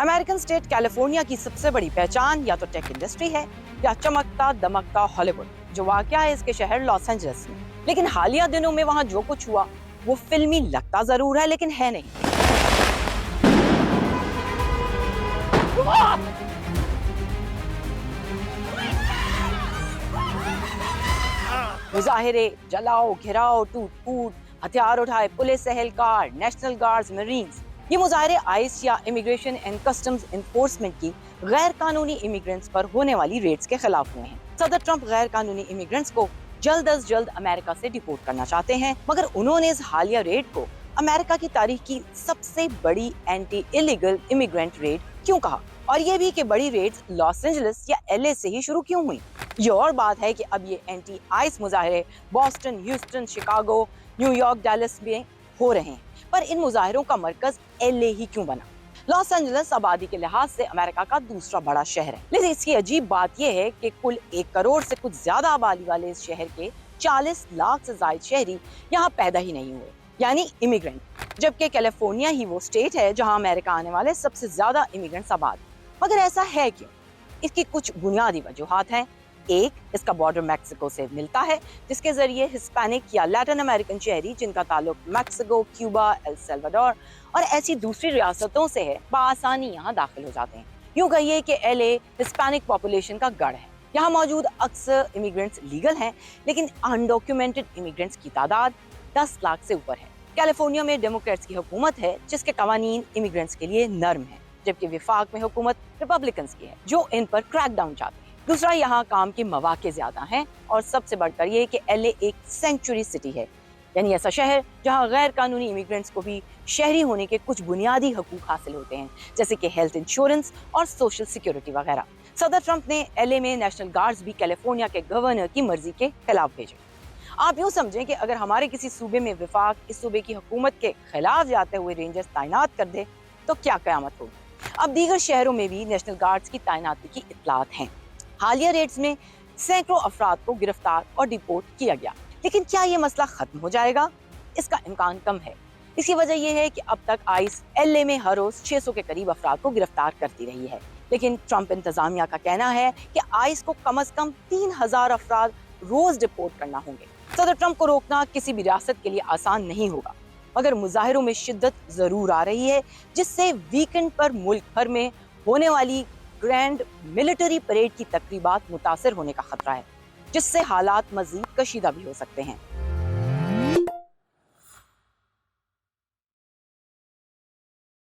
American state California की सबसे बड़ी पहचान या तो टेक इंडस्ट्री है या चमकता दमकता हॉलीवुड, जो वाकया है इसके शहर लॉस एंजलिस में। लेकिन हालिया दिनों में वहाँ जो कुछ हुआ वो फिल्मी लगता जरूर है, लेकिन है नहीं। मुजाहिरे, जलाओ, घेराव, टूट फूट, हथियार उठाए पुलिस एहलकार, नेशनल गार्ड्स, मरीन्स, ये मुजाहिरे आइस या इमिग्रेशन एंड कस्टम्स एनफोर्समेंट की गैर कानूनी इमिग्रेंट्स पर होने वाली रेड्स के खिलाफ हुए हैं। सदर ट्रंप गैर कानूनी इमिग्रेंट्स को जल्द अज जल्द अमेरिका से डिपोर्ट करना चाहते हैं, मगर उन्होंने इस हालिया रेड को अमेरिका की तारीख की सबसे बड़ी एंटी इलीगल इमिग्रेंट रेड क्यों कहा, और ये भी कि बड़ी रेड्स लॉस एंजलिस या एलए से ही शुरू क्यों हुई। ये और बात है कि अब ये एंटी आइस मुजाहिरे Boston, Houston, Chicago, New York, Dallas में हो रहे हैं, पर इन मुजाहिरों का मरकज एलए ही क्यों बना। लॉस एंजलिस आबादी के लिहाज से अमेरिका का दूसरा बड़ा शहर है, लेकिन इसकी अजीब बात यह है कि कुल 1 करोड़ से कुछ ज्यादा आबादी वाले इस शहर के 40 लाख से ज्यादा शहरी यहाँ पैदा ही नहीं हुए, यानी इमिग्रेंट, जबकि कैलिफोर्निया ही वो स्टेट है जहाँ अमेरिका आने वाले सबसे ज्यादा इमिग्रेंट्स आबाद। मगर ऐसा है क्यों? इसकी कुछ बुनियादी वजूहात हैं। एक, इसका बॉर्डर मैक्सिको से मिलता है, जिसके जरिए हिस्पैनिक या लैटिन अमेरिकन शहरी जिनका ताल्लुक मैक्सिको, क्यूबा, एल सल्वाडोर और ऐसी दूसरी रियासतों से है, बआसानी यहाँ दाखिल हो जाते हैं। यूँ कहिए कि एलए हिस्पैनिक पॉपुलेशन का गढ़ है। यहाँ मौजूद अक्सर इमिग्रेंट्स लीगल हैं, लेकिन अनडॉक्यूमेंटेड इमिग्रेंट्स की तादाद 10 लाख से ऊपर है। कैलिफोर्निया में डेमोक्रेट्स की हुकूमत है, जिसके कवानीन इमिग्रेंट्स के लिए नर्म है, जबकि विफाक में हुकूमत रिपब्लिकन्स की है, जो इन पर क्रैकडाउन चाहते हैं। दूसरा, यहाँ काम के मौके ज्यादा हैं, और सबसे बढ़कर ये कि एलए एक सेंचुरी सिटी है, यानी ऐसा शहर जहाँ गैर कानूनी इमिग्रेंट्स को भी शहरी होने के कुछ बुनियादी हकूक हासिल होते हैं, जैसे कि हेल्थ इंश्योरेंस और सोशल सिक्योरिटी वगैरह। सदर ट्रंप ने एलए में नेशनल गार्ड्स भी कैलिफोर्निया के गवर्नर की मर्जी के खिलाफ भेजे। आप यूँ समझें कि अगर हमारे किसी सूबे में विफाक इस सूबे की हुकूमत के खिलाफ जाते हुए रेंजर्स तैनात कर दे तो क्या कयामत होगी। अब दीगर शहरों में भी नेशनल गार्ड्स की तैनाती की इत्तलात हैं। हालिया रेड्स में सैकड़ों अफराद को गिरफ्तार और डिपोर्ट किया गया, लेकिन क्या ये मसला खत्म हो जाएगा? इसका इम्कान कम है। इसकी वजह यह है कि अब तक आइस एलए में हर रोज 600 के करीब अफराद को गिरफ्तार करती रही है, लेकिन ट्रंप इंतजामिया का कहना है कि आइस को कम से कम 3000 अफराद रोज डिपोर्ट करना होंगे। सदर ट्रंप को रोकना किसी भी रियासत के लिए आसान नहीं होगा, मगर मुजाहिरों में शिद्दत जरूर आ रही है, जिससे वीकेंड पर मुल्क भर में होने वाली ग्रैंड मिलिट्री परेड की तकरीबात मुतासिर होने का खतरा है, जिससे हालात मजीद कशीदा भी हो सकते हैं।